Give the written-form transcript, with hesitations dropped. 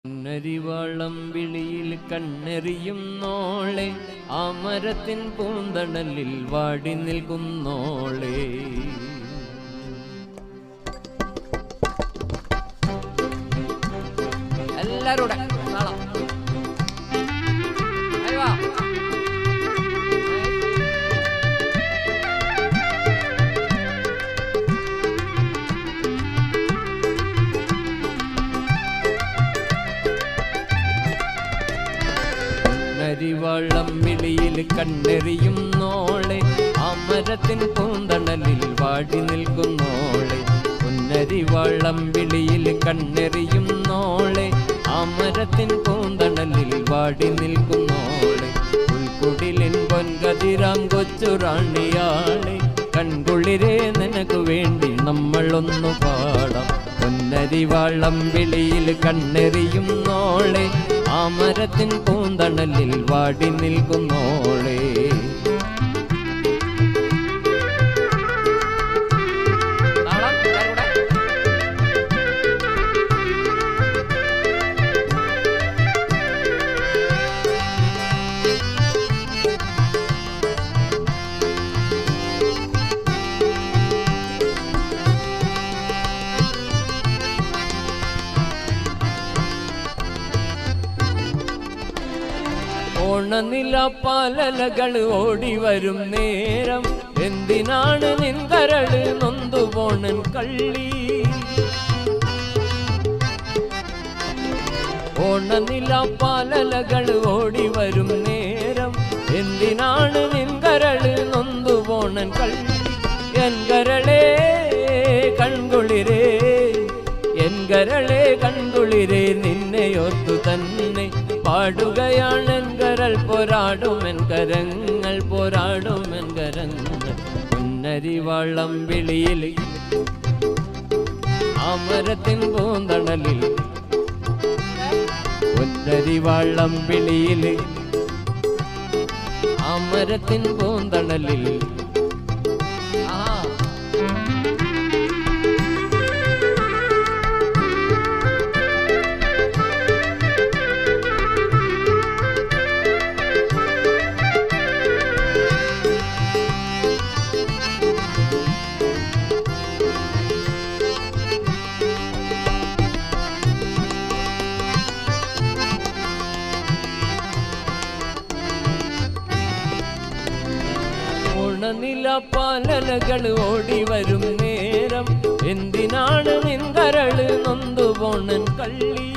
നരിവാളം വിളിയിൽ കണ്ണെറിയുന്നോളെ ആ മരത്തിൻ പൂന്തണലിൽ വാടി നിൽക്കുന്നോളെ. എല്ലാരൂടെ നരിവാളം വിളിയിൽ കണ്ണെറിയുന്നോളെ ആ മരത്തിൻ പൂന്തണലിൽ വാടി നിൽക്കുന്നോളെ. പൊന്നരിവാളം വിളിയിൽ കണ്ണെറിയുന്നോളെ ആ മരത്തിൻ പൂന്തണലിൽ വാടി നിൽക്കുന്നോളെ. ഉൾക്കുടിലിൻ പൊൻകതിരാം കൊച്ചുറാണിയാളെ കൺകുളിരെ നിനക്ക് വേണ്ടി നമ്മളൊന്നു പാടാം. പൊന്നരിവാളം വിളിയിൽ കണ്ണെറിയുന്നോളെ ആ മരത്തിൻ പൂന്തണലിൽ വാടി നിൽക്കുന്നോളെ. ഓണനിലാപ്പാലകൾ ഓടി വരും നേരം എന്തിനാണ് നിൻകരള് നൊന്തുപോണൻ കള്ളി. ഓണനിലാപ്പാലകൾ ഓടി വരും നേരം എന്തിനാണ് നിൻകരള് നൊന്തുപോണൻ കള്ളി. എൻ കരളേ കൺകുളിരേ എൻ കരളേ കൺകുളിരേ നിന്നെയോർത്തു തന്നെ പാടുകയാണെൻ കരൾ പോരാടുമെൻ കരങ്ങൾ പോരാടുമെൻ കരങ്ങൾ. പൊന്നരിവാളം വിളിയിൽ ആ മരത്തിൻ പൂന്തണലിൽ പൊന്നരിവാളം വിളിയിൽ ആ മരത്തിൻ പൂന്തണലിൽ നിലപ്പാലകൾ ഓടി വരും നേരം എന്തിനാണ് നിൻകരള് നൊന്തുപോണൻ കള്ളി.